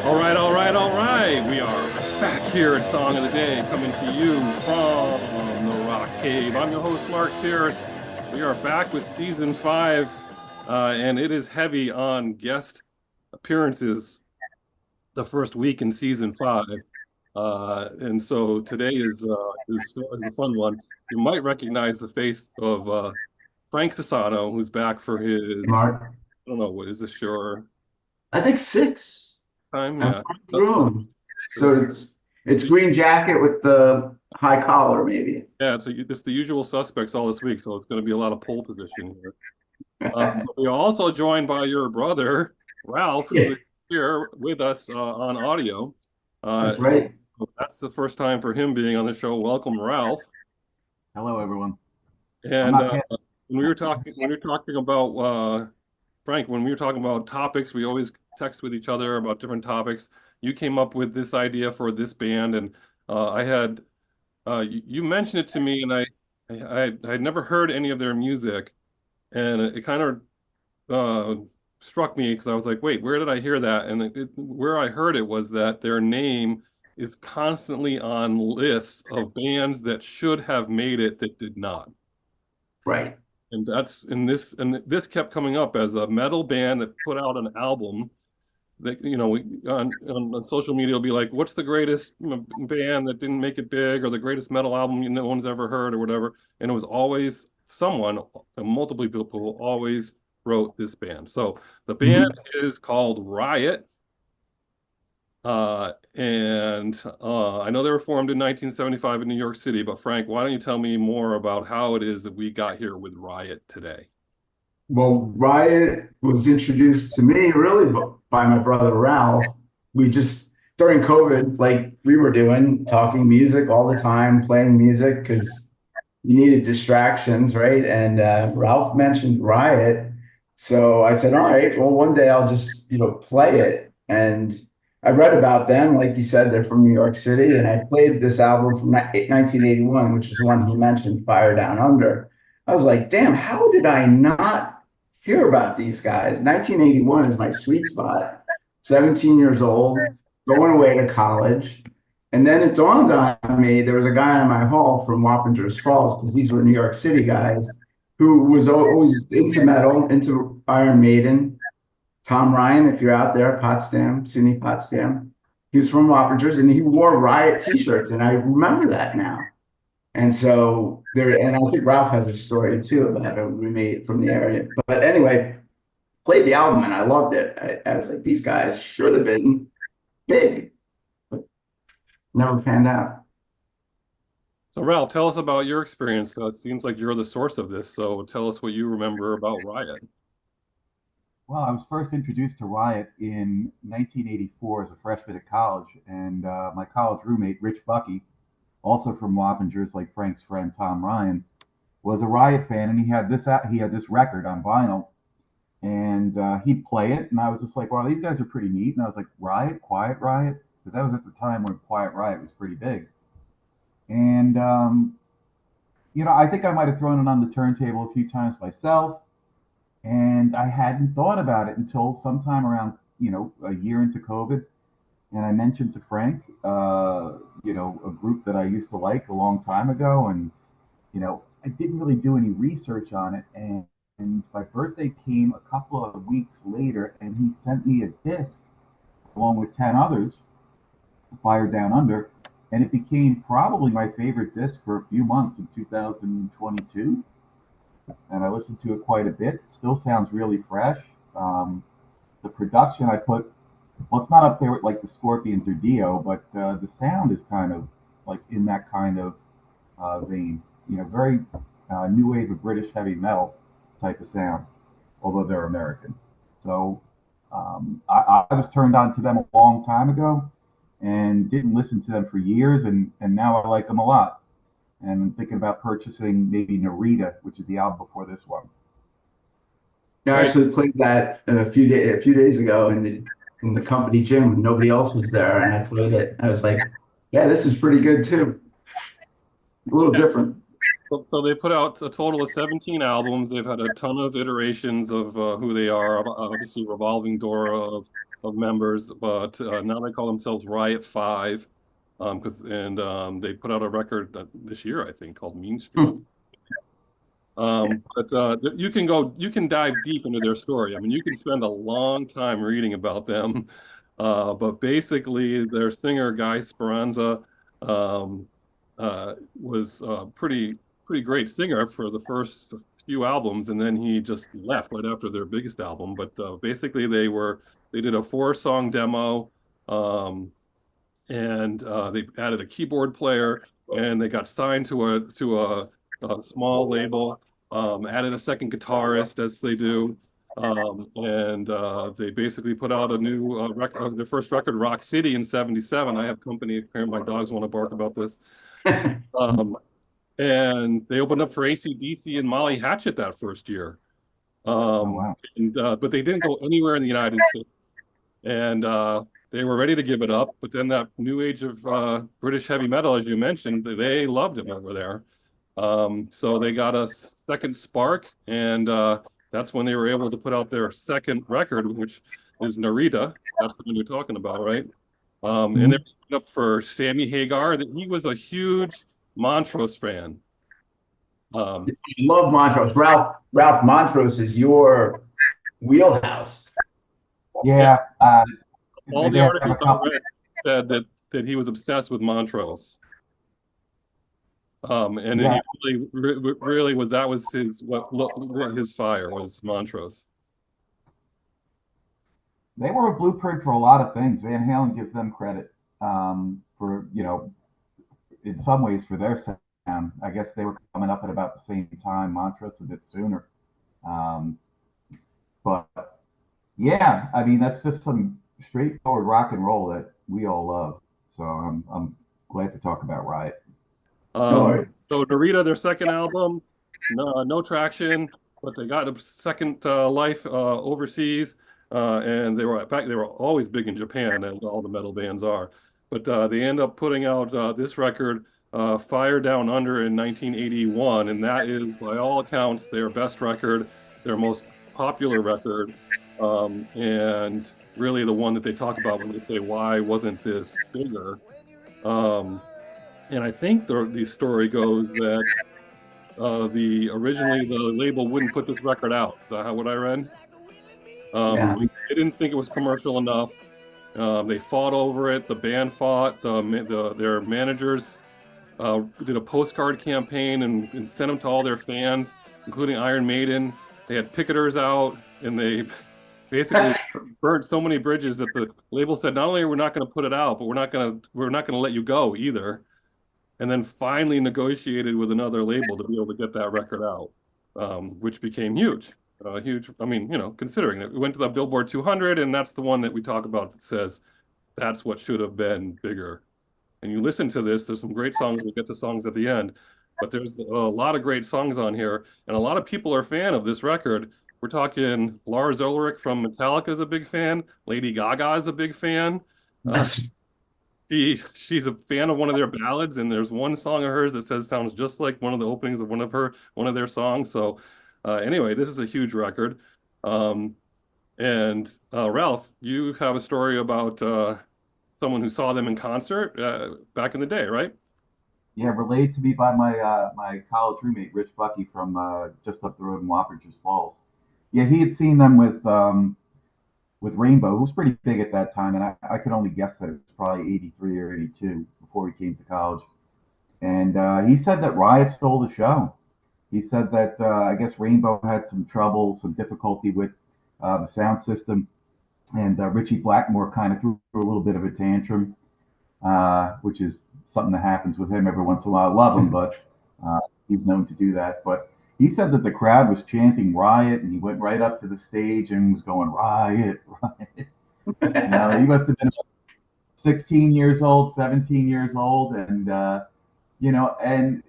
All right, all right, all right. We are back here at Song of the Day, coming to you from the Rock Cave. I'm your host, Mark Pierce. We are back with season 5, and it is heavy on guest appearances the first week in season 5. And so today is a fun one. You might recognize the face of Frank Sassano, who's back for his, Mark. I don't know, what is this, sure I think six. time? I'm Yeah. through them. So it's green jacket with the high collar, maybe. Yeah, it's the usual suspects all this week, so it's going to be a lot of pole position here. But we are also joined by your brother, Ralph, who Yeah, is here with us on audio. Uh, that's right. that's the first time for him being on the show. Welcome, Ralph. Hello, everyone. I'm And not past. when we were talking about Frank, when we were talking about topics, we always text with each other about different topics. You came up with this idea for this band, and I had you mentioned it to me, and I had never heard any of their music, and it kind of struck me because I was like, wait, where did I hear that? And where I heard it was that their name is constantly on lists of bands that should have made it that did not. Right. And this kept coming up as a metal band that put out an album that on social media will be like, what's the greatest band that didn't make it big, or the greatest metal album no one's ever heard, or whatever. And it was always someone, multiple people always wrote this band. So the band Mhm. is called Riot. And I know they were formed in 1975 in New York City, but Frank, why don't you tell me more about how it is that we got here with Riot today? Well, Riot was introduced to me really by my brother Ralph. We just, during COVID, like we were doing, talking music all the time, playing music because you needed distractions, right? And Ralph mentioned Riot. So I said, all right, well, one day I'll just, play it. And I read about them. Like you said, they're from New York City. And I played this album from 1981, which is one he mentioned, Fire Down Under. I was like, damn, how did I not hear about these guys? 1981 is my sweet spot. 17 years old, going away to college. And then it dawned on me there was a guy in my hall from Wappingers Falls, because these were New York City guys, who was always into metal, into Iron Maiden. Tom Ryan, if you're out there, Potsdam, SUNY Potsdam. He was from Wappingers and he wore Riot t-shirts. And I remember that now. And so there, and I think Ralph has a story too about a roommate from the area. But anyway, played the album and I loved it. I was like, these guys should have been big, but never panned out. So Ralph, tell us about your experience. It seems like you're the source of this, so tell us what you remember about Riot. Well, I was first introduced to Riot in 1984 as a freshman at college, and my college roommate, Rich Bucky, also from Wappingers, like Frank's friend Tom Ryan, was a Riot fan, and he had this record on vinyl, and he'd play it, and I was just like, wow, these guys are pretty neat. And I was like, Riot, Quiet Riot, because that was at the time when Quiet Riot was pretty big. And I think I might have thrown it on the turntable a few times myself. And I hadn't thought about it until sometime around, a year into COVID. And I mentioned to Frank, a group that I used to like a long time ago. And, I didn't really do any research on it. And my birthday came a couple of weeks later, and he sent me a disc along with 10 others, Fire Down Under. And it became probably my favorite disc for a few months in 2022, and I listened to it quite a bit. It still sounds really fresh. The production I put, well, it's not up there with like the Scorpions or Dio, but the sound is kind of like in that kind of vein. Very new wave of British heavy metal type of sound, although they're American. So I was turned on to them a long time ago and didn't listen to them for years, and now I like them a lot. And I'm thinking about purchasing maybe Narita, which is the album before this one. I Great. actually played that a few days ago in the company gym when nobody else was there, and I played it. I was like, yeah, this is pretty good too. A little different. So they put out a total of 17 albums. They've had a ton of iterations of who they are. Obviously, Revolving Door of of members, but now they call themselves Riot 5. They put out a record this year, I think, called Mean Streets. You can dive deep into their story. I mean, you can spend a long time reading about them. But basically, their singer Guy Speranza um, was pretty great singer for the first few albums, and then he just left right after their biggest album. But basically, they did a 4-song demo. They added a keyboard player, and they got signed to a small label. Added a second guitarist, as they do, they basically put out a new record, their first record, Rock City, in '77. I have company. Apparently, my dogs want to bark about this. And they opened up for AC/DC and Molly Hatchet that first year. Wow. But they didn't go anywhere in the United States. And they were ready to give it up. But then that new age of British heavy metal, as you mentioned, they loved him over there. So they got a second spark, and that's when they were able to put out their second record, which is Narita. That's the one you're talking about, right? And they're up for Sammy Hagar. He was a huge Montrose fan. Love Montrose. Ralph Montrose is your wheelhouse. Yeah. All the articles I read said that he was obsessed with Montrose. And Yeah. he really was, that was what his fire was, Montrose. They were a blueprint for a lot of things. Van Halen gives them credit for, in some ways for their sound. I guess they were coming up at about the same time, Montrose a bit sooner. But yeah, I mean, that's just some straightforward rock and roll that we all love. So I'm glad to talk about Riot. So Narita, their second album, no traction, but they got a second life overseas, and they were always big in Japan, as all the metal bands are. But they end up putting out this record, Fire Down Under, in 1981, and that is, by all accounts, their best record, their most popular record, and really the one that they talk about when they say, why wasn't this bigger? And I think the story goes that originally the label wouldn't put this record out. Is that what I read? Yeah. They didn't think it was commercial enough. They fought over it. The band fought. Their managers did a postcard campaign and sent them to all their fans, including Iron Maiden. They had picketers out, and they basically burnt so many bridges that the label said, not only are we not going to put it out, but we're not going to let you go either. And then finally negotiated with another label to be able to get that record out, which became huge. Huge. I mean, considering it went to the Billboard 200, and that's the one that we talk about that says that's what should have been bigger. And you listen to this, there's some great songs. We'll get the songs at the end, but there's a lot of great songs on here, and a lot of people are a fan of this record. We're talking Lars Ulrich from Metallica is a big fan. Lady Gaga is a big fan. She's a fan of one of their ballads, and there's one song of hers that sounds just like one of the openings of one of their songs. So anyway, this is a huge record. Ralph, you have a story about someone who saw them in concert back in the day, right? Yeah, relayed to me by my college roommate Rich Bucky from just up the road in Wappingers Falls. Yeah, he had seen them with Rainbow, who was pretty big at that time, and I could only guess that it was probably 83 or 82 before he came to college. And he said that Riot stole the show. He said that I guess Rainbow had some trouble, some difficulty with the sound system, and Richie Blackmore kind of threw a little bit of a tantrum, which is something that happens with him every once in a while. I love him, but he's known to do that. But he said that the crowd was chanting Riot, and he went right up to the stage and was going, Riot, Riot. He must have been 16 years old, 17 years old. And, and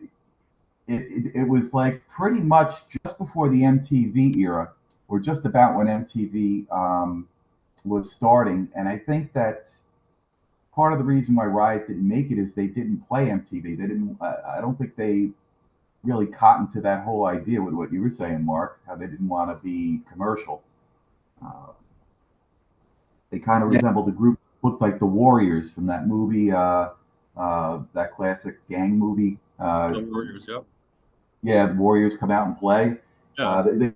it was like pretty much just before the MTV era, or just about when MTV was starting. And I think that part of the reason why Riot didn't make it is they didn't play MTV. They didn't, I don't think they really cottoned to that whole idea with what you were saying, Mark, how they didn't want to be commercial. They kind of Yeah. resembled a group, looked like the Warriors from that movie, that classic gang movie. The Warriors, yep. Yeah, the Warriors come out and play. Yeah.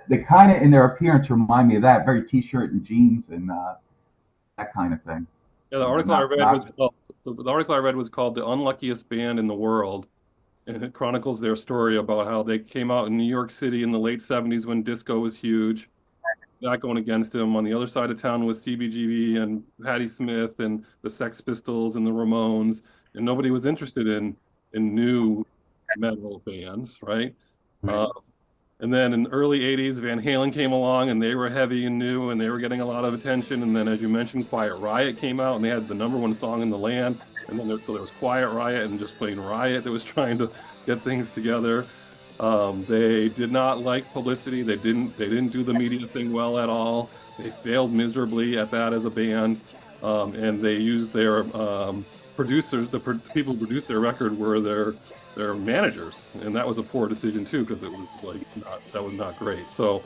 They kind of, in their appearance, remind me of that, very t-shirt and jeans and that kind of thing. Yeah, the article I read was called the article I read was called "The Unluckiest Band in the World," and it chronicles their story about how they came out in New York City in the late '70s when disco was huge. That going against them. On the other side of town was CBGB and Patti Smith and the Sex Pistols and the Ramones, and nobody was interested in new metal bands, right? Right. Uh, and then in the early 80s, Van Halen came along and they were heavy and new and they were getting a lot of attention. And then, as you mentioned, Quiet Riot came out and they had the #1 song in the land. And then so there was Quiet Riot and just plain Riot that was trying to get things together. They did not like publicity. They didn't do the media thing well at all. They failed miserably at that as a band. And they used their producers, people who produced their record were their managers, and that was a poor decision too because it was like that was not great. So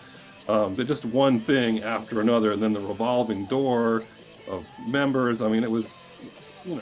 they just one thing after another, and then the revolving door of members. I mean, it was, you know.